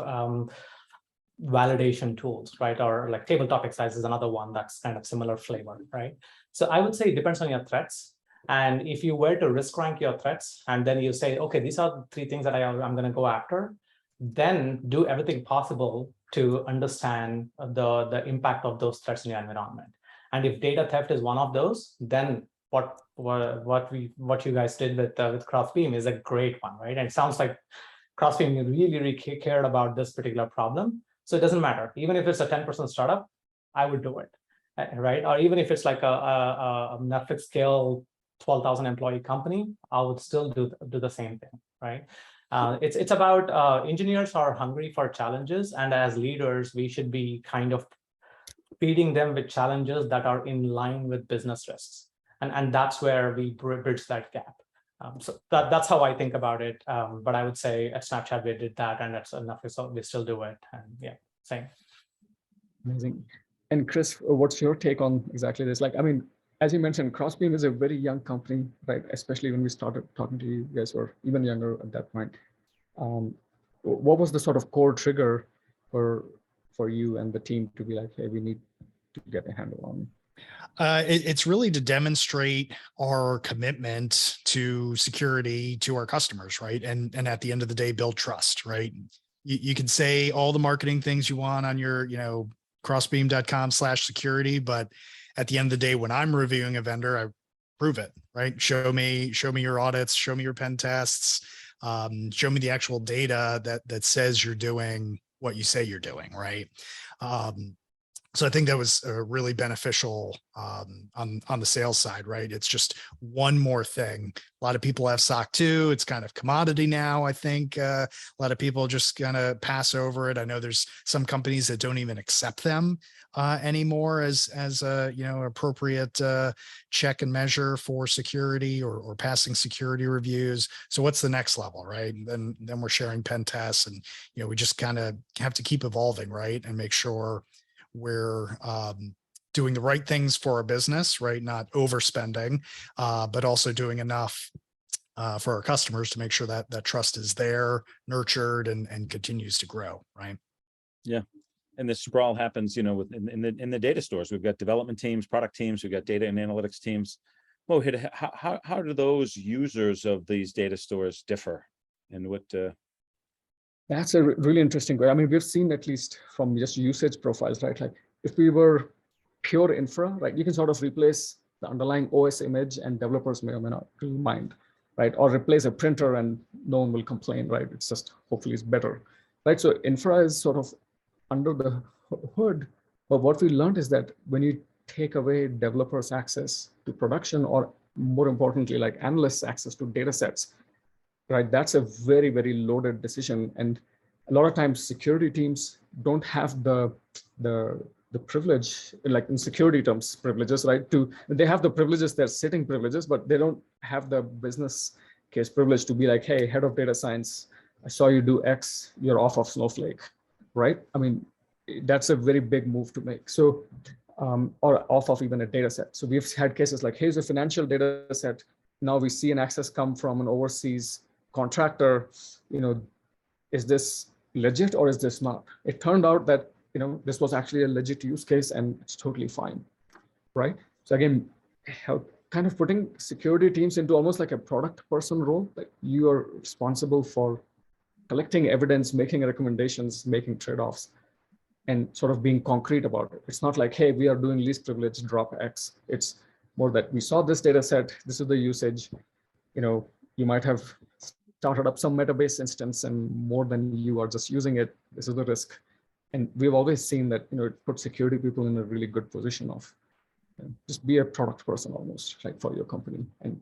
validation tools, right? Or like table topic size is another one that's kind of similar flavor, right? So I would say it depends on your threats. And if you were to risk rank your threats, and then you say, okay, these are the 3 things that I'm going to go after, then do everything possible to understand the impact of those threats in your environment. And if data theft is one of those, then what you guys did with Crossbeam is a great one, right? And it sounds like Crossbeam really cared about this particular problem. So it doesn't matter, even if it's a 10% startup, I would do it, right? Or even if it's like a Netflix scale 12,000 employee company, I would still do the same thing, right? It's about engineers are hungry for challenges, and as leaders, we should be kind of feeding them with challenges that are in line with business risks, and that's where we bridge that gap. So that's how I think about it. But I would say at Snapchat we did that, and that's enough. So we still do it, and yeah, same. Amazing. And Chris, what's your take on exactly this? Like, I mean, as you mentioned, Crossbeam is a very young company, right? Especially when we started talking to you guys were even younger at that point. What was the sort of core trigger for you and the team to be like, hey, we need to get a handle on? It's really to demonstrate our commitment to security to our customers, right? And at the end of the day, build trust, right? You can say all the marketing things you want on your, crossbeam.com/security, but at the end of the day, when I'm reviewing a vendor, I prove it, right? Show me your audits, show me your pen tests, show me the actual data that says you're doing what you say you're doing, right? So I think that was really beneficial on the sales side, right? It's just one more thing. A lot of people have SOC 2. It's kind of commodity now, I think. A lot of people just kind of pass over it. I know there's some companies that don't even accept them anymore as a appropriate check and measure for security or passing security reviews. So what's the next level, right? And then we're sharing pen tests, and we just kind of have to keep evolving, right? And make sure we're doing the right things for our business, right? Not overspending, but also doing enough for our customers to make sure that that trust is there, nurtured, and continues to grow, right? Yeah. And this sprawl happens, in the data stores. We've got development teams, product teams, we've got data and analytics teams. Mohit, how do those users of these data stores differ? And what That's a really interesting way. I mean, we've seen at least from just usage profiles, right? Like if we were pure infra, right, you can sort of replace the underlying OS image and developers may or may not really mind, right? Or replace a printer and no one will complain, right? It's just hopefully it's better, right? So infra is sort of under the hood. But what we learned is that when you take away developers' access to production, or more importantly, like analysts' access to data sets, right? That's a very, very loaded decision. And a lot of times security teams don't have the privilege, like in security terms, privileges, right? They have the privileges, they're sitting privileges, but they don't have the business case privilege to be like, hey, head of data science, I saw you do X, you're off of Snowflake, right? I mean, that's a very big move to make. So, or off of even a data set. So we've had cases like, here's a financial data set. Now we see an access come from an overseas contractor, is this legit or is this not? It turned out that, this was actually a legit use case and it's totally fine, right? So again, kind of putting security teams into almost like a product person role, that you are responsible for collecting evidence, making recommendations, making trade-offs, and sort of being concrete about it. It's not like, hey, we are doing least privilege, drop X. It's more that we saw this data set, this is the usage, you might have started up some Metabase instance and more than you are just using it, this is the risk. And we've always seen that, it puts security people in a really good position of just be a product person almost, like for your company. And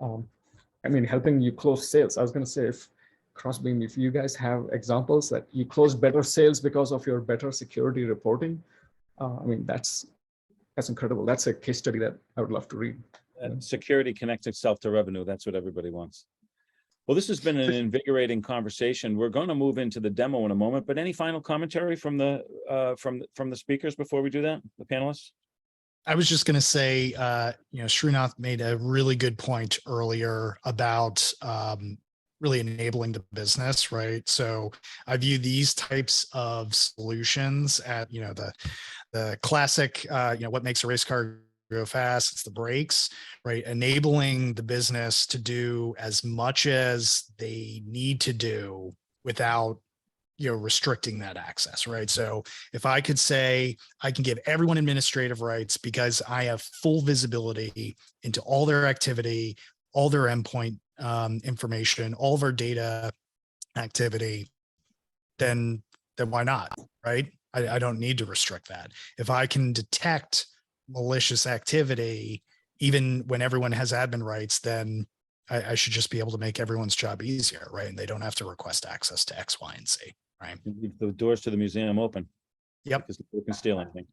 I mean, helping you close sales. I was going to say, if Crossbeam, if you guys have examples that you close better sales because of your better security reporting, I mean, that's incredible. That's a case study that I would love to read. Security connects itself to revenue. That's what everybody wants. Well, this has been an invigorating conversation. We're going to move into the demo in a moment, but any final commentary from the speakers before we do that, the panelists? I was just going to say, Srinath made a really good point earlier about really enabling the business, right? So I view these types of solutions at, the classic, what makes a race car go fast? It's the brakes, right? Enabling the business to do as much as they need to do without restricting that access, right? So if I could say I can give everyone administrative rights because I have full visibility into all their activity, all their endpoint information, all of our data activity, then why not, right? I don't need to restrict that. If I can detect malicious activity, even when everyone has admin rights, then I should just be able to make everyone's job easier, right? And they don't have to request access to X, Y, and Z. Right. Leave the doors to the museum open. Yep. Because people can steal anything.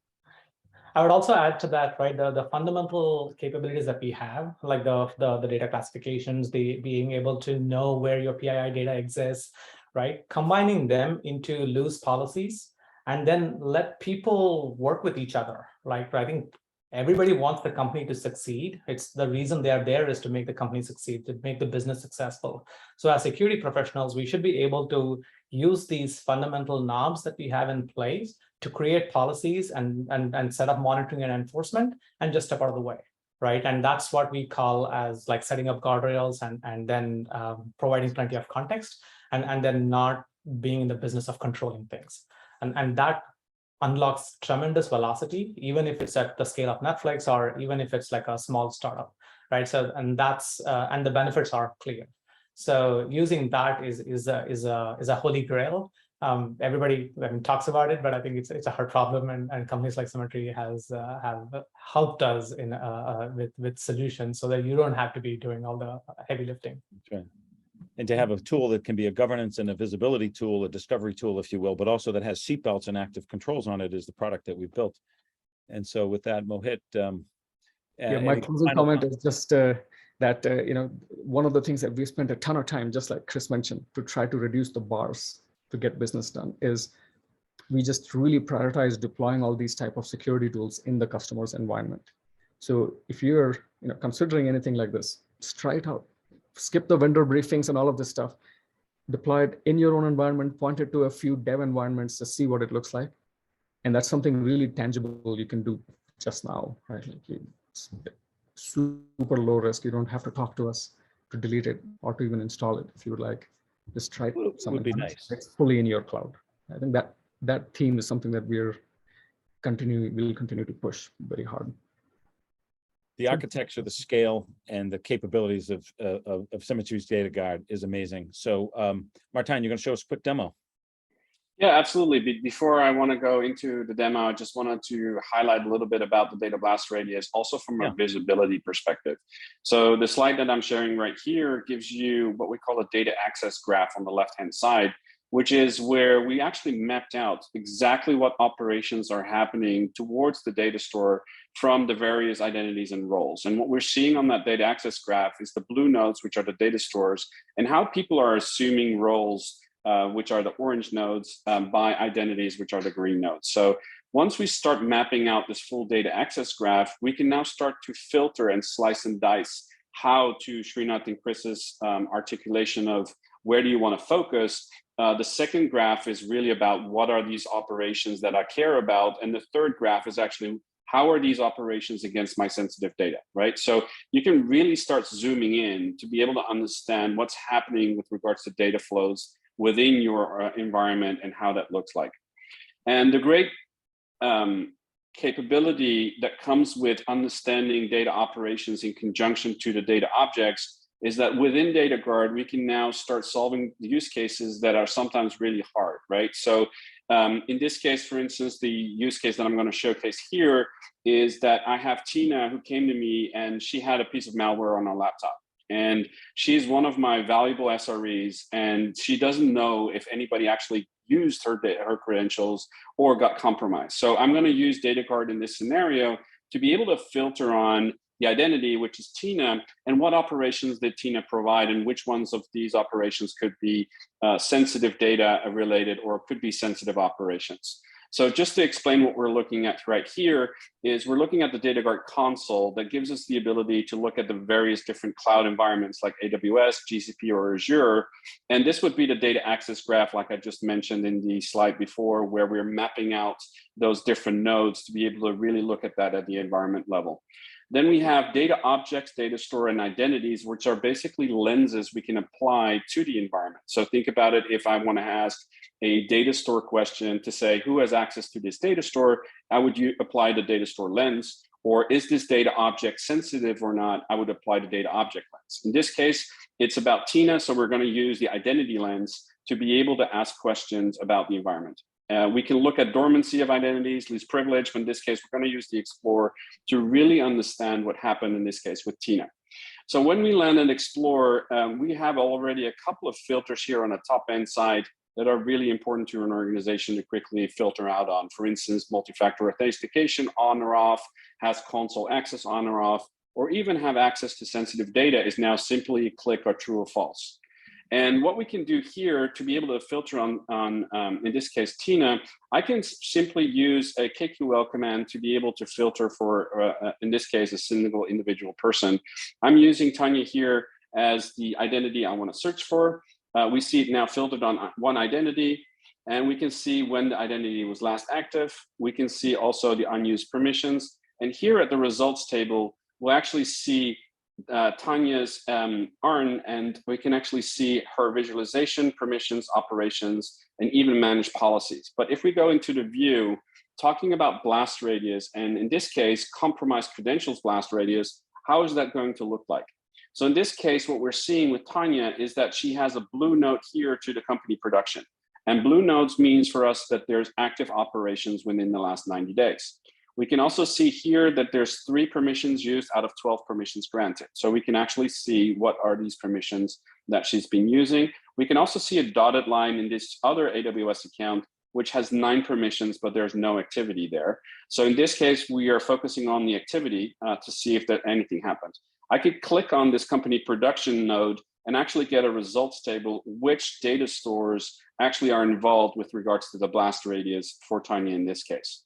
I would also add to that, right? The fundamental capabilities that we have, like the data classifications, the being able to know where your PII data exists, right? Combining them into loose policies and then let people work with each other. Like, I think everybody wants the company to succeed. It's the reason they are there is to make the company succeed, to make the business successful. So as security professionals, we should be able to use these fundamental knobs that we have in place to create policies and set up monitoring and enforcement and just step out of the way, right? And that's what we call as like setting up guardrails and then providing plenty of context and then not being in the business of controlling things. And that unlocks tremendous velocity, even if it's at the scale of Netflix or even if it's like a small startup, right? So, and that's and the benefits are clear. So using that is a holy grail. Everybody talks about it, but I think it's a hard problem, and companies like Symmetry have helped us in with solutions so that you don't have to be doing all the heavy lifting. That's right. And to have a tool that can be a governance and a visibility tool, a discovery tool, if you will, but also that has seatbelts and active controls on it is the product that we've built. And so with that, Mohit, my closing comment is just that one of the things that we spent a ton of time, just like Chris mentioned, to try to reduce the bars to get business done is we just really prioritize deploying all these type of security tools in the customer's environment. So if you're considering anything like this, just try it out. Skip the vendor briefings and all of this stuff. Deploy it in your own environment, point it to a few dev environments to see what it looks like. And that's something really tangible you can do just now, right? Like it's super low risk. You don't have to talk to us to delete it or to even install it. If you would like, just try it. Would be nice. It's fully in your cloud. I think that theme is something that we'll continue to push very hard. The architecture, the scale, and the capabilities of Symmetry's Data Guard is amazing. So, Martijn, you're going to show us a quick demo. Yeah, absolutely. Before I want to go into the demo, I just wanted to highlight a little bit about the data blast radius, also from a visibility perspective. So the slide that I'm sharing right here gives you what we call a data access graph on the left-hand side, which is where we actually mapped out exactly what operations are happening towards the data store from the various identities and roles. And what we're seeing on that data access graph is the blue nodes, which are the data stores, and how people are assuming roles, which are the orange nodes, by identities, which are the green nodes. So once we start mapping out this full data access graph, we can now start to filter and slice and dice how, to Srinath and Chris's articulation of where do you want to focus. The second graph is really about what are these operations that I care about. And the third graph is actually how are these operations against my sensitive data, right? So you can really start zooming in to be able to understand what's happening with regards to data flows within your environment and how that looks like. And the great capability that comes with understanding data operations in conjunction to the data objects is that within Data Guard, we can now start solving use cases that are sometimes really hard, right? So in this case, for instance, the use case that I'm going to showcase here is that I have Tina who came to me and she had a piece of malware on her laptop. And she's one of my valuable SREs, and she doesn't know if anybody actually used her credentials or got compromised. So I'm going to use data guard in this scenario to be able to filter on the identity, which is Tina, and what operations did Tina provide, and which ones of these operations could be sensitive data related or could be sensitive operations. So just to explain what we're looking at right here is we're looking at the data guard console that gives us the ability to look at the various different cloud environments like AWS, GCP, or Azure. And this would be the data access graph, like I just mentioned in the slide before, where we're mapping out those different nodes to be able to really look at that at the environment level. Then we have data objects, data store, and identities, which are basically lenses we can apply to the environment. So think about it, if I want to ask a data store question to say, who has access to this data store? How would you apply the data store lens? Or is this data object sensitive or not? I would apply the data object lens. In this case, it's about Tina, so we're going to use the identity lens to be able to ask questions about the environment. We can look at dormancy of identities, least privilege, but in this case, we're going to use the Explorer to really understand what happened in this case with Tina. So when we land and explore, we have already a couple of filters here on the top end side that are really important to an organization to quickly filter out on. For instance, multi-factor authentication on or off, has console access on or off, or even have access to sensitive data is now simply click or true or false. And what we can do here to be able to filter on in this case, Tina, I can simply use a KQL command to be able to filter for, in this case, a single individual person. I'm using Tanya here as the identity I want to search for. We see it now filtered on one identity, and we can see when the identity was last active. We can see also the unused permissions. And here at the results table, we'll actually see Tanya's ARN, and we can actually see her visualization, permissions, operations, and even manage policies. But if we go into the view, talking about blast radius, and in this case, compromised credentials blast radius, how is that going to look like? So in this case, what we're seeing with Tanya is that she has a blue node here to the company production. And blue nodes means for us that there's active operations within the last 90 days. We can also see here that there's 3 permissions used out of 12 permissions granted. So we can actually see what are these permissions that she's been using. We can also see a dotted line in this other AWS account, which has 9 permissions, but there's no activity there. So in this case, we are focusing on the activity to see if anything happened. I could click on this company production node and actually get a results table, which data stores actually are involved with regards to the blast radius for Tanya in this case.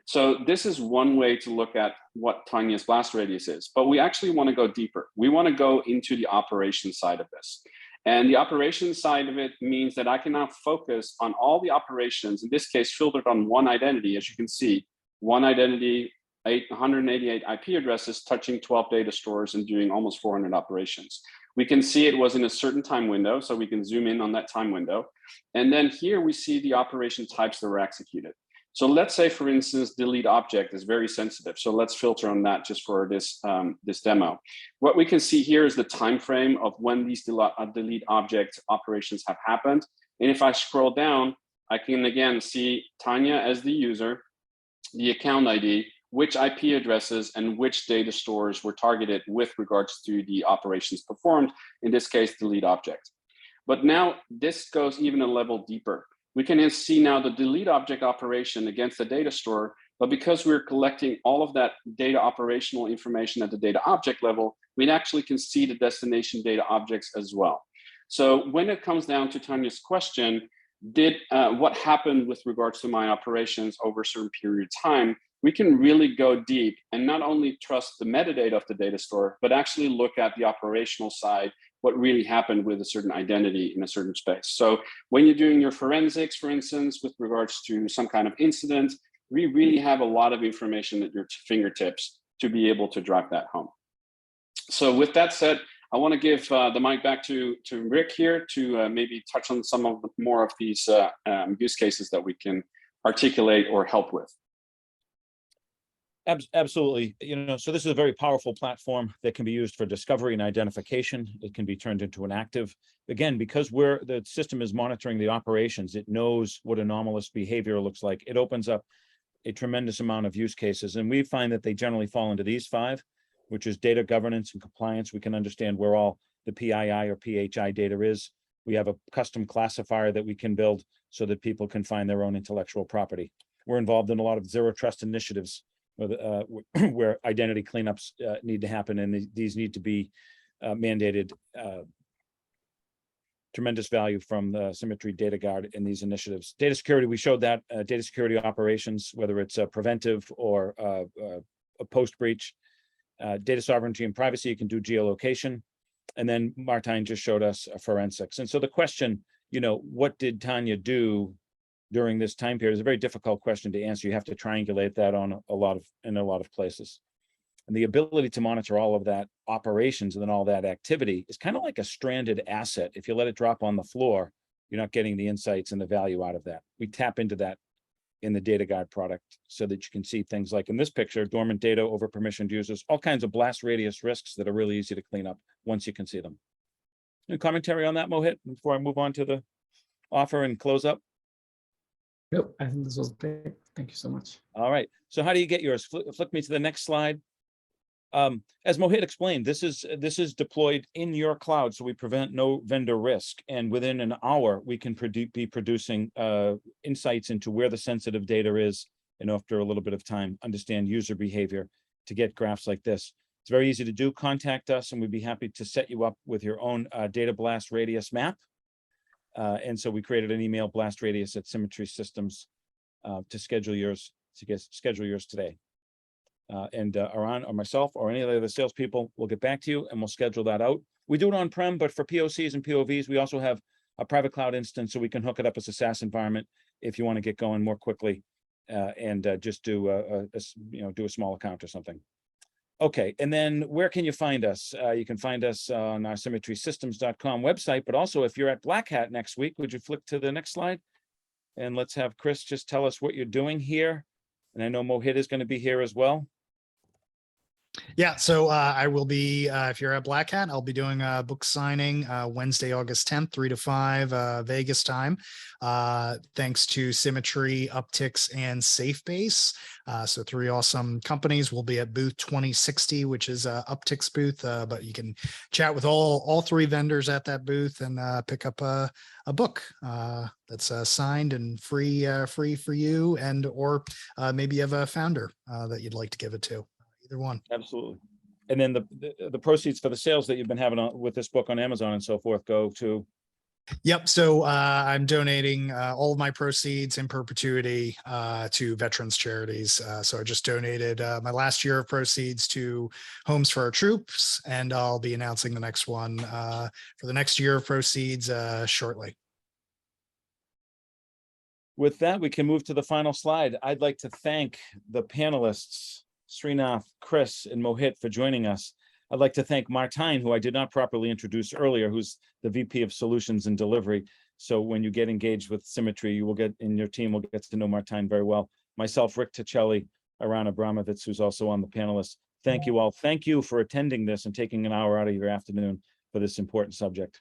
So this is one way to look at what Tanya's blast radius is, but we actually want to go deeper. We want to go into the operations side of this. And the operations side of it means that I can now focus on all the operations, in this case, filtered on one identity. As you can see, one identity, 188 IP addresses touching 12 data stores and doing almost 400 operations. We can see it was in a certain time window, so we can zoom in on that time window. And then here we see the operation types that were executed. So let's say, for instance, delete object is very sensitive. So let's filter on that just for this, this demo. What we can see here is the time frame of when these delete object operations have happened. And if I scroll down, I can again see Tanya as the user, the account ID, which IP addresses and which data stores were targeted with regards to the operations performed, in this case, delete object. But now this goes even a level deeper. We can see now the delete object operation against the data store, but because we're collecting all of that data operational information at the data object level, we actually can see the destination data objects as well. So when it comes down to Tanya's question, what happened with regards to my operations over a certain period of time, we can really go deep and not only trust the metadata of the data store, but actually look at the operational side, what really happened with a certain identity in a certain space. So when you're doing your forensics, for instance, with regards to some kind of incident, we really have a lot of information at your fingertips to be able to drive that home. So with that said, I want to give the mic back to Rick here to maybe touch on some of more of these use cases that we can articulate or help with. Absolutely. So this is a very powerful platform that can be used for discovery and identification. It can be turned into an active. Again, because the system is monitoring the operations, it knows what anomalous behavior looks like. It opens up a tremendous amount of use cases. And we find that they generally fall into these 5, which is data governance and compliance. We can understand where all the PII or PHI data is. We have a custom classifier that we can build so that people can find their own intellectual property. We're involved in a lot of zero trust initiatives where identity cleanups need to happen, and these need to be mandated. Tremendous value from the Symmetry Data Guard in these initiatives. Data security, we showed that data security operations, whether it's preventive or a post breach. Data sovereignty and privacy, you can do geolocation. And then Martijn just showed us forensics. And so the question, what did Tanya do during this time period is a very difficult question to answer. You have to triangulate that on in a lot of places. And the ability to monitor all of that operations and then all that activity is kind of like a stranded asset. If you let it drop on the floor, you're not getting the insights and the value out of that. We tap into that in the Data Guard product so that you can see things like in this picture, dormant data over permissioned users, all kinds of blast radius risks that are really easy to clean up once you can see them. Any commentary on that, Mohit, before I move on to the offer and close up? Yep, I think this was great. Thank you so much. All right. So how do you get yours? Flick me to the next slide. As Mohit explained, this is deployed in your cloud, so we prevent no vendor risk. And within an hour, we can be producing insights into where the sensitive data is, and after a little bit of time, understand user behavior to get graphs like this. It's very easy to do. Contact us, and we'd be happy to set you up with your own data blast radius map. And so we created an email, blast radius at Symmetry-Systems, to schedule yours today. And Aran or myself or any of the other salespeople will get back to you, and we'll schedule that out. We do it on-prem, but for POCs and POVs, we also have a private cloud instance, so we can hook it up as a SaaS environment if you want to get going more quickly and just do a small account or something. Okay, and then where can you find us? You can find us on our Symmetry-Systems.com website, but also if you're at Black Hat next week, would you flick to the next slide? And let's have Chris just tell us what you're doing here. And I know Mohit is going to be here as well. Yeah, so I will be, if you're at Black Hat, I'll be doing a book signing Wednesday, August 10th, 3 to 5 Vegas time. Thanks to Symmetry, Upticks, and SafeBase. So 3 awesome companies. Will be at booth 2060, which is Upticks booth, but you can chat with all 3 vendors at that booth and pick up a book that's signed and free for you, and or maybe you have a founder that you'd like to give it to. Either one. Absolutely. And then the proceeds for the sales that you've been having with this book on Amazon and so forth go to. Yep. So I'm donating all of my proceeds in perpetuity to veterans charities. So I just donated my last year of proceeds to Homes for Our Troops, and I'll be announcing the next one for the next year of proceeds shortly. With that, we can move to the final slide. I'd like to thank the panelists, Srinath, Chris, and Mohit, for joining us. I'd like to thank Martijn, who I did not properly introduce earlier, who's the VP of Solutions and Delivery. So when you get engaged with Symmetry, you will get, and your team will get to know Martijn very well. Myself, Rick Ticelli, Aran Abramovitz, who's also on the panelists. Thank you all. Thank you for attending this and taking an hour out of your afternoon for this important subject.